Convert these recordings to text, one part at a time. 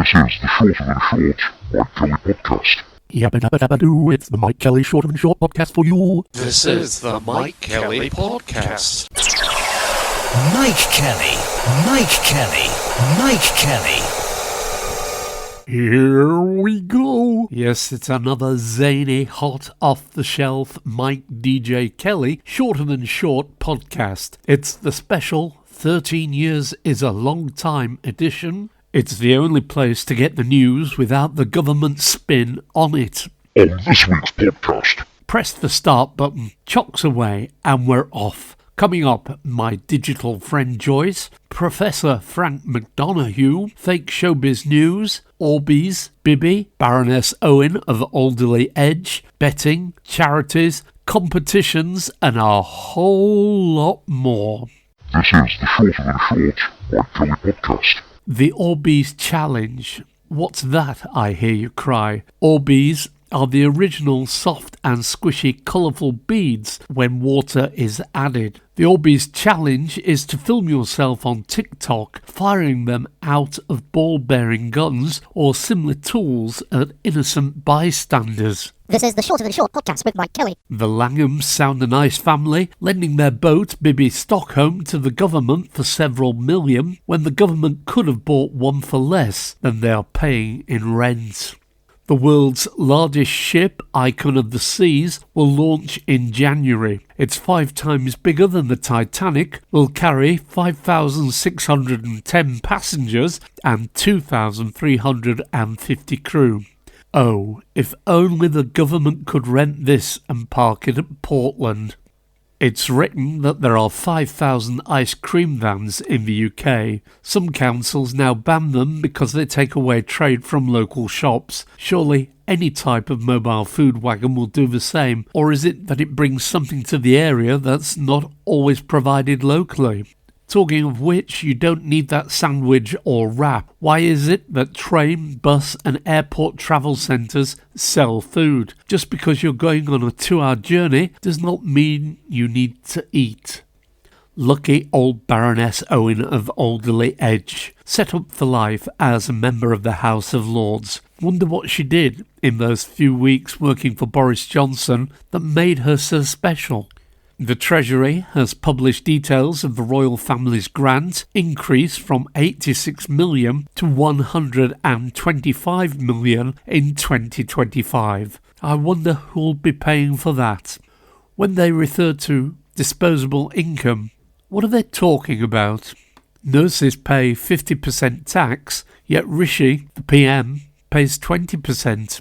This is the Shorter Than Short Mike Kelly podcast. Yabba dabba dabba doo, it's the Mike Kelly Shorter Than Short podcast for you. This is the Mike Kelly podcast. Mike Kelly, Mike Kelly, Mike Kelly. Here we go. Yes, it's another zany, hot, off-the-shelf McDonough Shorter Than Short podcast. It's the special 13 Years is a Long Time edition. It's the only place to get the news without the government spin on it. On this week's podcast, Press the start button, chocks away, and we're off. Coming up, my digital friend Joyce, Professor Frank McDonough, fake showbiz news, Orbeez, Bibby, Baroness Owen of Alderley Edge, betting, charities, competitions, and a whole lot more. this is the Shorter Than Short Mike Kelly podcast. The Orbeez Challenge. What's that, I hear you cry? Orbeez are the original soft and squishy colourful beads when water is added. The Orbeez Challenge is to film yourself on TikTok firing them out of ball-bearing guns or similar tools at innocent bystanders. This is the Shorter Than Short podcast with Mike Kelly. The Langhams sound a nice family, lending their boat Bibby Stockholm to the government for several million, when the government could have bought one for less than they are paying in rent. The world's largest ship, Icon of the Seas, will launch in January. It's 5 times bigger than the Titanic, will carry 5,610 passengers and 2,350 crew. Oh, if only the government could rent this and park it at Portland. It's written that there are 5,000 ice cream vans in the UK. Some councils now ban them because they take away trade from local shops. Surely any type of mobile food wagon will do the same, or is it that it brings something to the area that's not always provided locally? Talking of which, you don't need that sandwich or wrap. Why is it that train, bus and airport travel centres sell food? Just because you're going on a 2-hour journey does not mean you need to eat. Lucky old Baroness Owen of Alderley Edge, set up for life as a member of the House of Lords. Wonder what she did in those few weeks working for Boris Johnson that made her so special. The Treasury has published details of the royal family's grant increase from 86 million to 125 million in 2025. I wonder who'll be paying for that. When they refer to disposable income, what are they talking about? Nurses pay 50% tax, yet Rishi, the PM, pays 20%.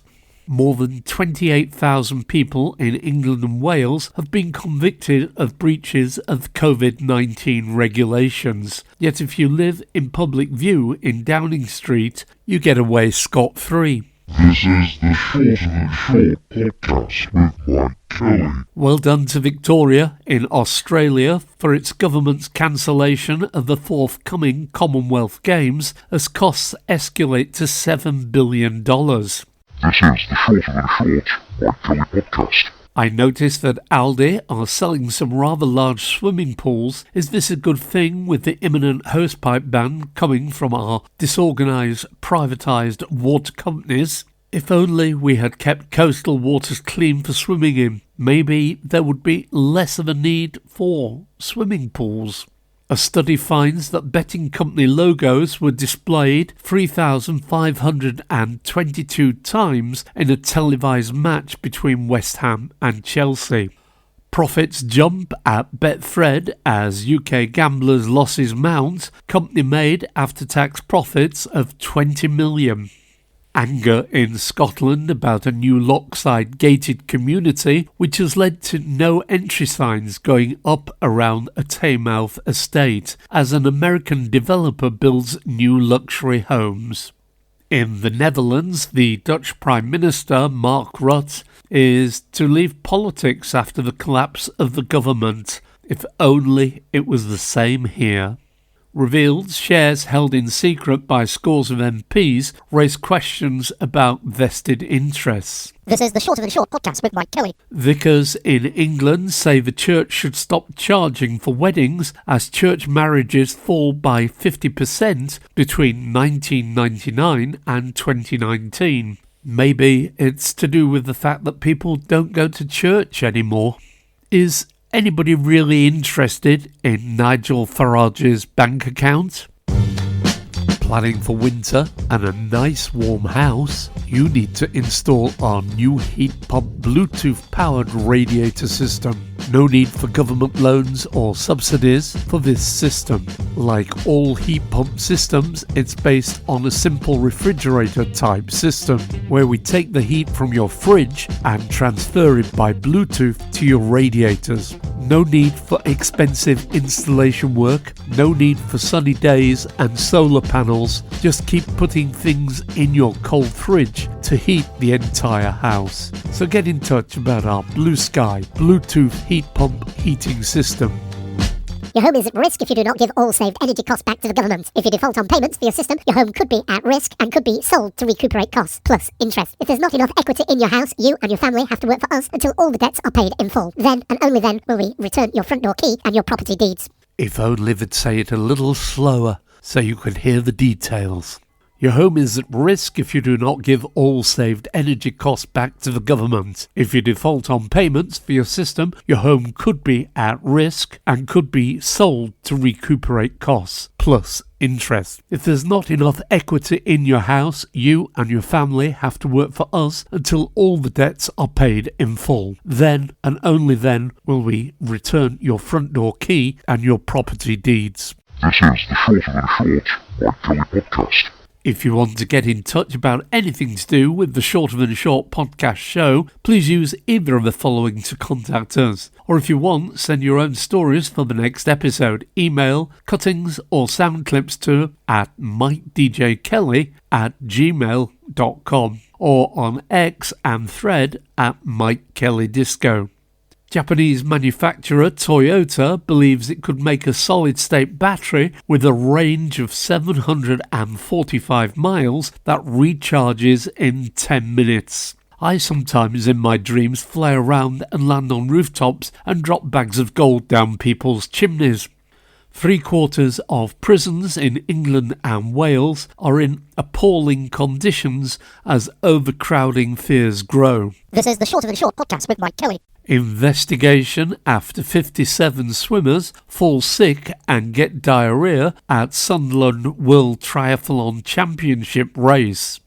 More than 28,000 people in England and Wales have been convicted of breaches of COVID-19 regulations. Yet if you live in public view in Downing Street, you get away scot-free. This is the Shorter Than Short podcast with Mike Kelly. Well done to Victoria in Australia for its government's cancellation of the forthcoming Commonwealth Games as costs escalate to $7 billion. This is the Shorter Than Short Mike Kelly podcast. I noticed that Aldi are selling some rather large swimming pools. Is this a good thing with the imminent hosepipe ban coming from our disorganised, privatised water companies? If only we had kept coastal waters clean for swimming in, maybe there would be less of a need for swimming pools. A study finds that betting company logos were displayed 3,522 times in a televised match between West Ham and Chelsea. Profits jump at Betfred as UK gamblers' losses mount. Company made after-tax profits of 20 million. Anger in Scotland about a new lockside gated community which has led to no entry signs going up around a Taymouth estate as an American developer builds new luxury homes. In the Netherlands, the Dutch Prime Minister Mark Rutte is to leave politics after the collapse of the government. If only it was the same here. revealed shares held in secret by scores of MPs raise questions about vested interests. This is the Shorter Than Short podcast with Mike Kelly. Vicars in England say the church should stop charging for weddings as church marriages fall by 50% between 1999 and 2019. Maybe it's to do with the fact that people don't go to church anymore. Is anybody really interested in Nigel Farage's bank account? Planning for winter and a nice warm house? You need to install our new heat pump Bluetooth powered radiator system. No need for government loans or subsidies for this system. Like all heat pump systems, it's based on a simple refrigerator type system where we take the heat from your fridge and transfer it by Bluetooth to your radiators. No need for expensive installation work, no need for sunny days and solar panels. Just keep putting things in your cold fridge to heat the entire house. So get in touch about our Blue Sky Bluetooth heat pump heating system. Your home is at risk if you do not give all saved energy costs back to the government. If you default on payments for your system, your home could be at risk and could be sold to recuperate costs, plus interest. If there's not enough equity in your house, you and your family have to work for us until all the debts are paid in full. Then, and only then, will we return your front door key and your property deeds. If only they'd say it a little slower so you could hear the details. Your home is at risk if you do not give all saved energy costs back to the government. If you default on payments for your system, your home could be at risk and could be sold to recuperate costs, plus interest. If there's not enough equity in your house, you and your family have to work for us until all the debts are paid in full. Then, and only then, will we return your front door key and your property deeds. This is the Shorter Than Short Mike Kelly podcast. If you want to get in touch about anything to do with the Shorter Than Short podcast show, please use either of the following to contact us. Or if you want, send your own stories for the next episode. Email cuttings or sound clips to mike.djkelly@gmail.com or on X and Thread @MikeKellyDisco. Japanese manufacturer Toyota believes it could make a solid-state battery with a range of 745 miles that recharges in 10 minutes. I sometimes in my dreams fly around and land on rooftops and drop bags of gold down people's chimneys. 3/4 of prisons in England and Wales are in appalling conditions as overcrowding fears grow. This is the Shorter Than Short podcast with Mike Kelly. Investigation after 57 swimmers fall sick and get diarrhea at Sunderland World Triathlon Championship race.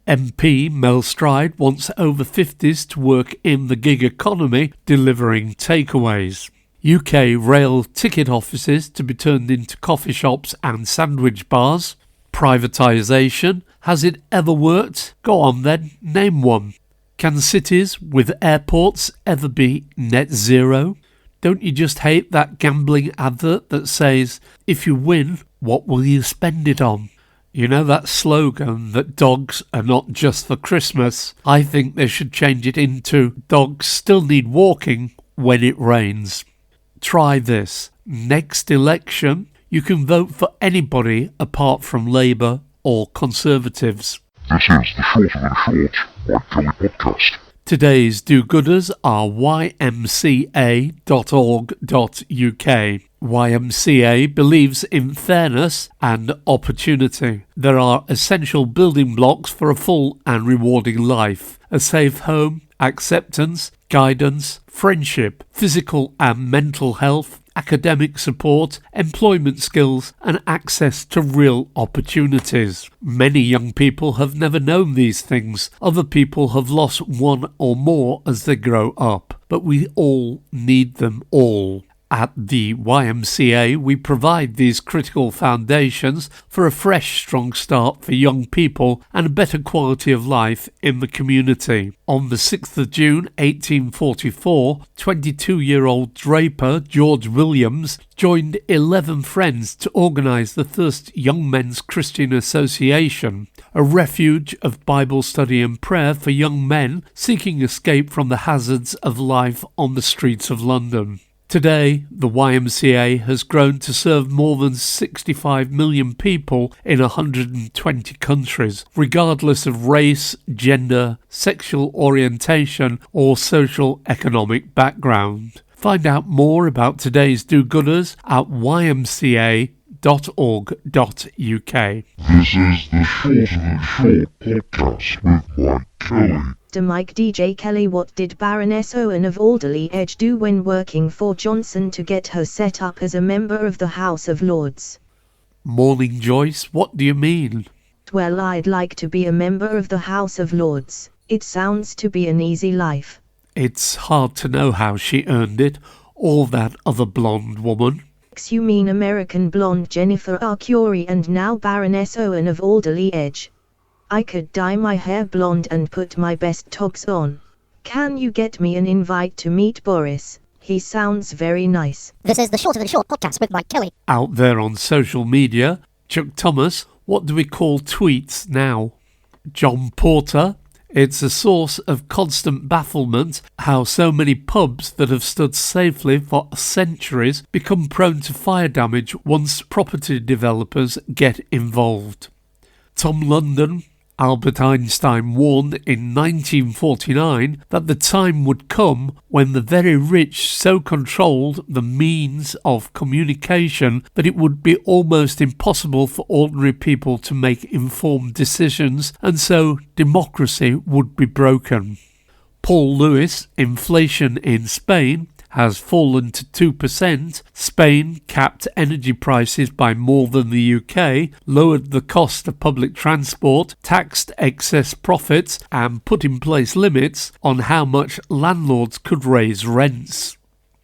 MP Mel Stride wants over 50s to work in the gig economy delivering takeaways. UK rail ticket offices to be turned into coffee shops and sandwich bars. Privatisation. Has it ever worked? Go on then, name one. Can cities with airports ever be net zero? Don't you just hate that gambling advert that says, if you win, what will you spend it on? You know that slogan that dogs are not just for Christmas? I think they should change it into dogs still need walking when it rains. Try this. Next election, you can vote for anybody apart from Labour or Conservatives. This is the Shorter Than Short Mike Kelly podcast. Today's do-gooders are ymca.org.uk. YMCA believes in fairness and opportunity. There are essential building blocks for a full and rewarding life. A safe home, acceptance, guidance, friendship, physical and mental health, academic support, employment skills and access to real opportunities. Many young people have never known these things. Other people have lost one or more as they grow up. But we all need them all. At the YMCA, we provide these critical foundations for a fresh, strong start for young people and a better quality of life in the community. On the 6th of June 1844, 22-year-old draper George Williams joined 11 friends to organise the first Young Men's Christian Association, a refuge of Bible study and prayer for young men seeking escape from the hazards of life on the streets of London. Today, the YMCA has grown to serve more than 65 million people in 120 countries, regardless of race, gender, sexual orientation, or social economic background. Find out more about today's do-gooders at ymca.org.uk. This is the Shorter Than Short podcast with Mike Kelly. To MikeDjkelly, what did Baroness Owen of Alderley Edge do when working for Johnson to get her set up as a member of the House of Lords? Morning, Joyce. What do you mean? Well, I'd like to be a member of the House of Lords. It sounds to be an easy life. It's hard to know how she earned it, or that other blonde woman. You mean American blonde Jennifer Arcuri and now Baroness Owen of Alderley Edge? I could dye my hair blonde and put my best togs on. Can you get me an invite to meet Boris? He sounds very nice. This is the Shorter Than Short podcast with Mike Kelly. Out there on social media, Chuck Thomas, what do we call tweets now? John Porter, it's a source of constant bafflement how so many pubs that have stood safely for centuries become prone to fire damage once property developers get involved. Tom London, Albert Einstein warned in 1949 that the time would come when the very rich so controlled the means of communication that it would be almost impossible for ordinary people to make informed decisions, and so democracy would be broken. Paul Lewis, inflation in Spain has fallen to 2%, Spain capped energy prices by more than the UK, lowered the cost of public transport, taxed excess profits, and put in place limits on how much landlords could raise rents.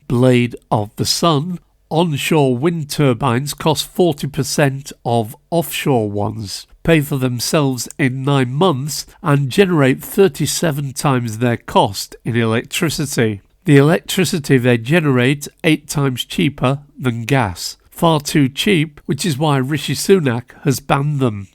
Blade of the Sun, onshore wind turbines cost 40% of offshore ones, pay for themselves in 9 months, and generate 37 times their cost in electricity. The electricity they generate 8 times cheaper than gas. Far too cheap, which is why Rishi Sunak has banned them.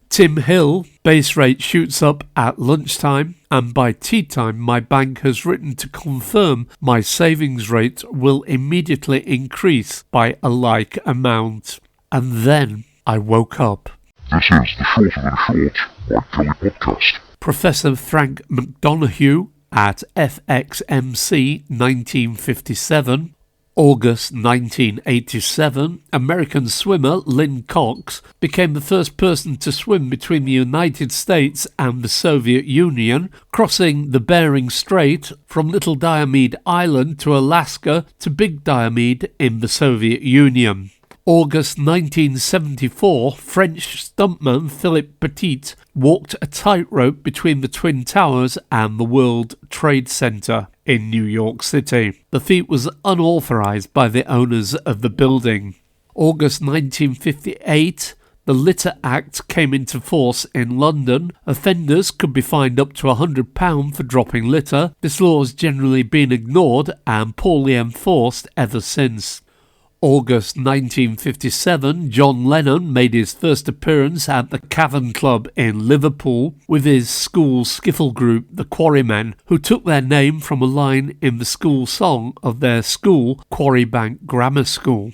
Tim Hill, base rate shoots up at lunchtime, and by tea time my bank has written to confirm my savings rate will immediately increase by a like amount. And then I woke up. This is the Shorter Than Short Mike Kelly podcast. Professor Frank McDonough at FXMC 1957, August 1987, American swimmer Lynn Cox became the first person to swim between the United States and the Soviet Union, crossing the Bering Strait from Little Diomede Island to Alaska to Big Diomede in the Soviet Union. August 1974, French stuntman Philippe Petit walked a tightrope between the Twin Towers and the World Trade Center in New York City. The feat was unauthorized by the owners of the building. August 1958, the Litter Act came into force in London. Offenders could be fined up to £100 for dropping litter. This law has generally been ignored and poorly enforced ever since. August 1957, John Lennon made his first appearance at the Cavern Club in Liverpool with his school skiffle group, the Quarrymen, who took their name from a line in the school song of their school, Quarrybank Grammar School.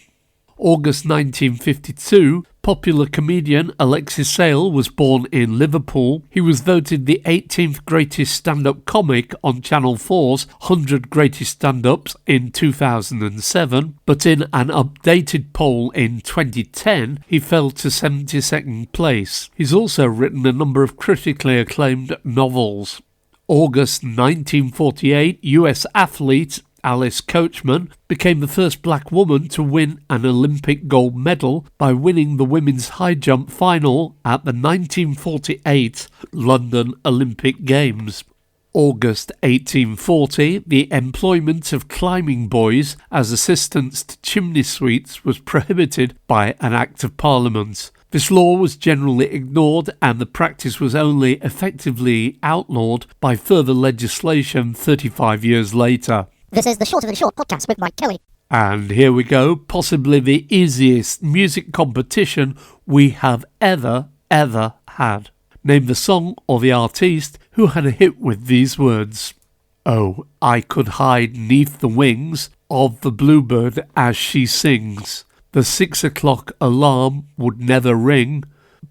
August 1952, popular comedian Alexis Sale was born in Liverpool. He was voted the 18th greatest stand-up comic on Channel 4's 100 Greatest Stand-Ups in 2007, but in an updated poll in 2010, he fell to 72nd place. He's also written a number of critically acclaimed novels. August 1948, US athlete Alice Coachman became the first black woman to win an Olympic gold medal by winning the women's high jump final at the 1948 London Olympic Games. August 1840, the employment of climbing boys as assistants to chimney sweeps was prohibited by an Act of Parliament. This law was generally ignored and the practice was only effectively outlawed by further legislation 35 years later. This is the Shorter Than Short podcast with Mike Kelly. And here we go, possibly the easiest music competition we have ever had. Name the song or the artiste who had a hit with these words. Oh, I could hide 'neath the wings of the bluebird as she sings. The 6 o'clock alarm would never ring,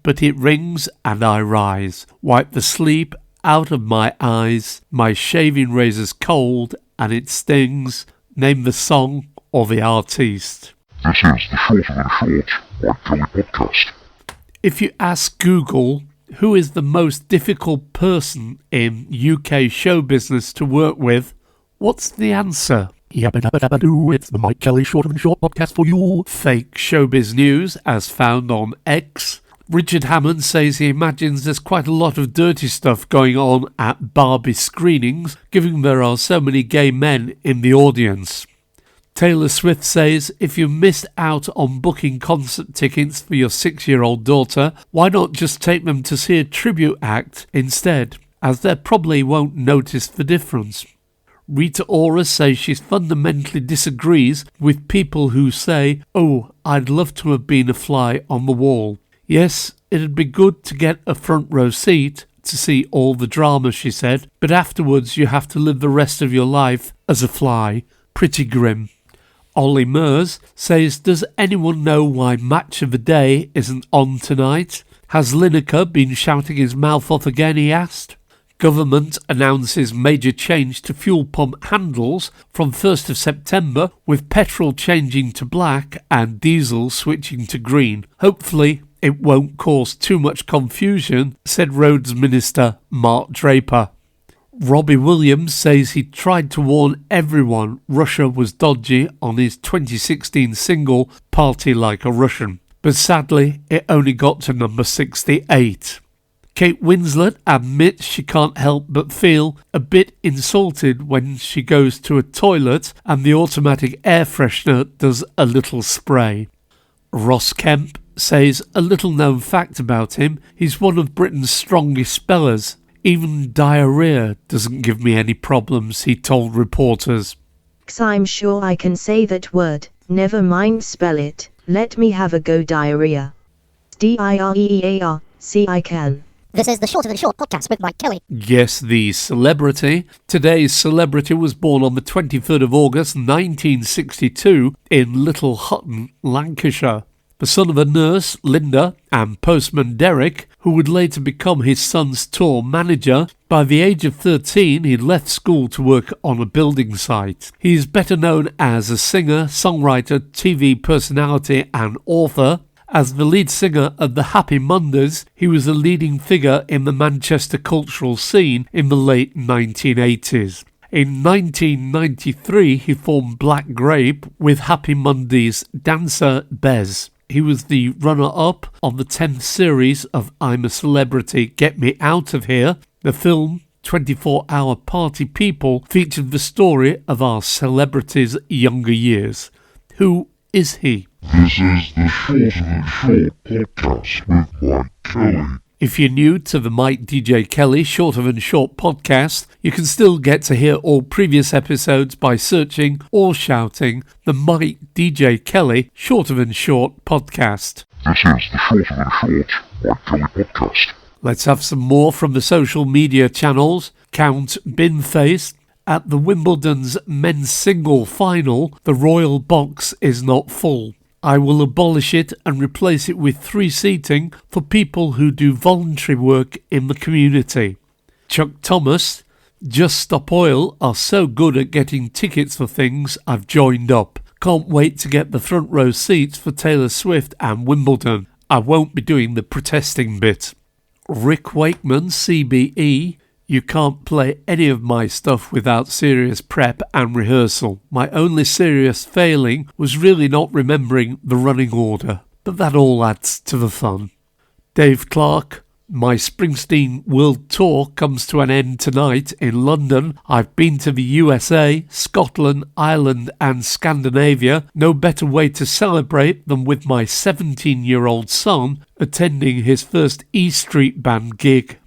but it rings and I rise. Wipe the sleep out of my eyes. My shaving razor's cold and it stings. Name the song or the artiste. This is the Shorter Than Short Mike Kelly podcast. If you ask Google who is the most difficult person in UK show business to work with, what's the answer? It's the Mike Kelly Shorter Than Short podcast for you. Fake showbiz news as found on X. Richard Hammond says he imagines there's quite a lot of dirty stuff going on at Barbie screenings, given there are so many gay men in the audience. Taylor Swift says if you missed out on booking concert tickets for your 6-year-old daughter, why not just take them to see a tribute act instead, as they probably won't notice the difference. Rita Ora says she fundamentally disagrees with people who say, "Oh, I'd love to have been a fly on the wall." Yes, it'd be good to get a front row seat to see all the drama, she said, but afterwards you have to live the rest of your life as a fly. Pretty grim. Ollie Mers says, does anyone know why Match of the Day isn't on tonight? Has Lineker been shouting his mouth off again, he asked. Government announces major change to fuel pump handles from 1st of September, with petrol changing to black and diesel switching to green. Hopefully it won't cause too much confusion, said Roads Minister Mark Draper. Robbie Williams says he tried to warn everyone Russia was dodgy on his 2016 single Party Like a Russian, but sadly it only got to number 68. Kate Winslet admits she can't help but feel a bit insulted when she goes to a toilet and the automatic air freshener does a little spray. Ross Kemp says a little known fact about him, he's one of Britain's strongest spellers. Even diarrhea doesn't give me any problems, he told reporters. I'm sure I can say that word, never mind spell it, let me have a go diarrhea. D-I-R-E-E-A-R, I can. This is the Shorter Than Short podcast with Mike Kelly. Yes, the celebrity. Today's celebrity was born on the 23rd of August 1962 in Little Hutton, Lancashire. The son of a nurse, Linda, and postman Derek, who would later become his son's tour manager, by the age of 13 he left school to work on a building site. He is better known as a singer, songwriter, TV personality and author. As the lead singer of the Happy Mondays, he was a leading figure in the Manchester cultural scene in the late 1980s. In 1993 he formed Black Grape with Happy Mondays dancer Bez. He was the runner-up on the 10th series of I'm a Celebrity, Get Me Out of Here. The film 24-Hour Party People featured the story of our celebrity's younger years. Who is he? This is the Shorter Than Short podcast with Mike Kelly. If you're new to the Mikedjkelly Shorter Than Short podcast, you can still get to hear all previous episodes by searching or shouting the Mikedjkelly Shorter Than Short podcast. This is the Shorter Than Short Mike Kelly podcast. Let's have some more from the social media channels. Count Binface. At the Wimbledon's men's single final, the royal box is not full. I will abolish it and replace it with 3 seating for people who do voluntary work in the community. Chuck Thomas, Just Stop Oil are so good at getting tickets for things I've joined up. Can't wait to get the front row seats for Taylor Swift and Wimbledon. I won't be doing the protesting bit. Rick Wakeman, CBE, you can't play any of my stuff without serious prep and rehearsal. My only serious failing was really not remembering the running order, but that all adds to the fun. Dave Clark, my Springsteen World Tour comes to an end tonight in London. I've been to the USA, Scotland, Ireland and Scandinavia. No better way to celebrate than with my 17-year-old son attending his first E Street Band gig.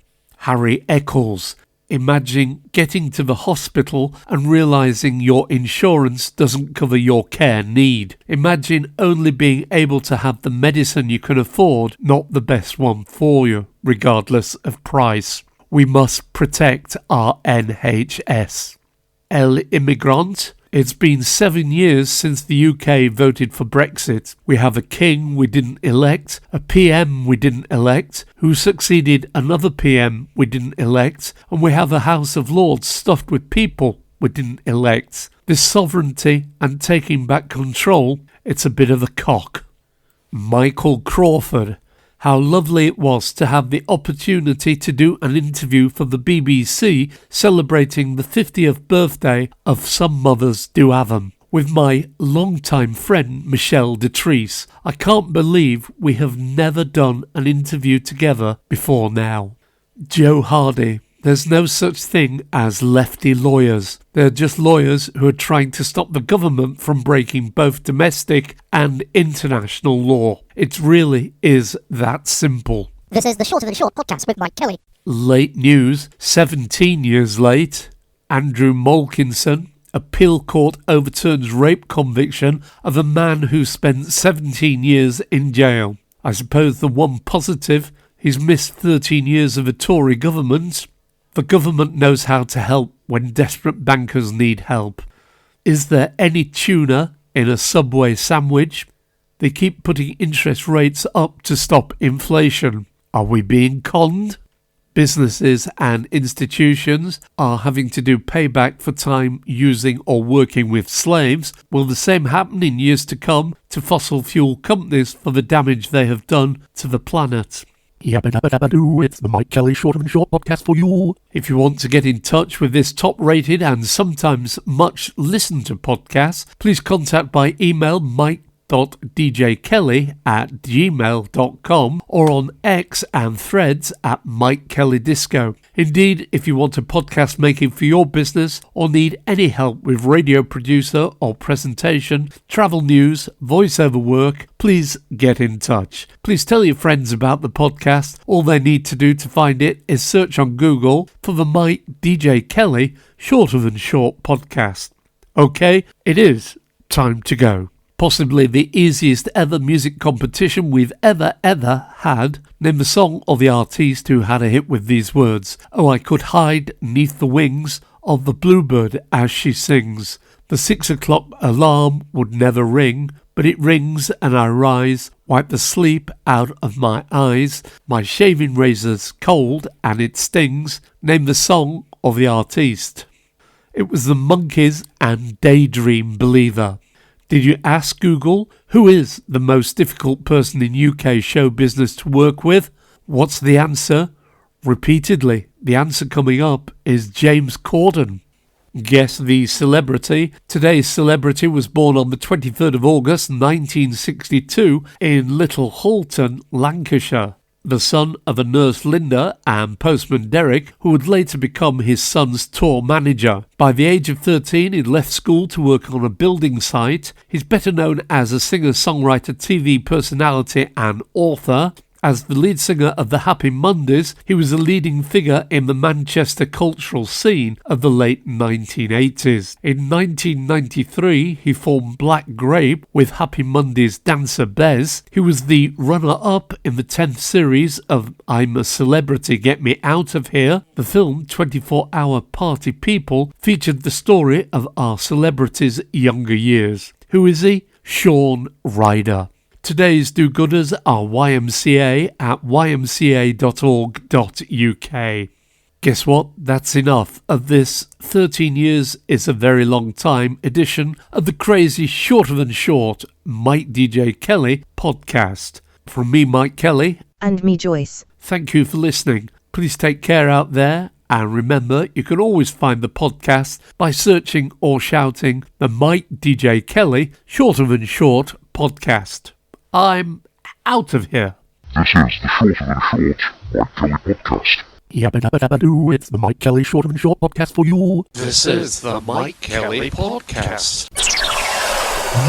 Harry Eccles, imagine getting to the hospital and realising your insurance doesn't cover your care need. Imagine only being able to have the medicine you can afford, not the best one for you, regardless of price. We must protect our NHS. El Immigrant, It's been 7 years since the UK voted for Brexit. We have a king we didn't elect, a PM we didn't elect, who succeeded another PM we didn't elect, and we have a House of Lords stuffed with people we didn't elect. This sovereignty and taking back control, it's a bit of a cock. Michael Crawford. How lovely it was to have the opportunity to do an interview for the BBC celebrating the 50th birthday of Some Mothers Do Have 'Em with my longtime friend Michelle Detrice. I can't believe we have never done an interview together before now. Joe Hardy. There's no such thing as lefty lawyers. They're just lawyers who are trying to stop the government from breaking both domestic and international law. It really is that simple. This is the Shorter Than Short podcast with Mike Kelly. Late news, 17 years late. Andrew Malkinson. Appeal court overturns rape conviction of a man who spent 17 years in jail. I suppose the one positive, he's missed 13 years of a Tory government. The government knows how to help when desperate bankers need help. Is there any tuna in a Subway sandwich? They keep putting interest rates up to stop inflation. Are we being conned? Businesses and institutions are having to do payback for time using or working with slaves. Will the same happen in years to come to fossil fuel companies for the damage they have done to the planet? Yabba-dabba-dabba-doo, it's the Mike Kelly Shorter Than Short podcast for you. If you want to get in touch with this top-rated and sometimes much listened to podcast, please contact by email mike.djkelly@gmail.com or on X and Threads @MikeKellyDisco. Indeed, if you want a podcast making for your business or need any help with radio producer or presentation, travel news, voiceover work, please get in touch. Please tell your friends about the podcast. All they need to do to find it is search on Google for the Mike DJ Kelly Shorter Than Short podcast. Okay, it is time to go. Possibly the easiest ever music competition we've ever had. Name the song or the artiste who had a hit with these words. Oh, I could hide 'neath the wings of the bluebird as she sings. The 6 o'clock alarm would never ring, but it rings and I rise, wipe the sleep out of my eyes. My shaving razor's cold and it stings. Name the song or the artiste. It was the Monkees and Daydream Believer. Did you ask Google who is the most difficult person in UK show business to work with? What's the answer? Repeatedly, the answer coming up is James Corden. Guess the celebrity. Today's celebrity was born on the 23rd of August 1962 in Little Halton, Lancashire. The son of a nurse Linda and postman Derek, who would later become his son's tour manager. By the age of 13, he left school to work on a building site. He's better known as a singer-songwriter, TV personality and author. As the lead singer of the Happy Mondays, he was a leading figure in the Manchester cultural scene of the late 1980s. In 1993, he formed Black Grape with Happy Mondays dancer Bez. He was the runner-up in the 10th series of I'm a Celebrity, Get Me Out of Here. The film 24-Hour Party People featured the story of our celebrity's younger years. Who is he? Sean Ryder. Today's do-gooders are YMCA at ymca.org.uk. Guess what? That's enough of this 13 years is a very long time edition of the crazy Shorter Than Short Mike DJ Kelly podcast. From me, Mike Kelly. And me, Joyce. Thank you for listening. Please take care out there. And remember, you can always find the podcast by searching or shouting the Mike DJ Kelly Shorter Than Short podcast. I'm out of here. This is the Shorter Than Short Mike Kelly podcast. Yabba-dabba-dabba-doo, it's the Mike Kelly Shorter Than Short podcast for you. This is the Mike Kelly podcast.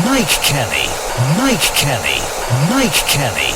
Mike Kelly, Mike Kelly, Mike Kelly.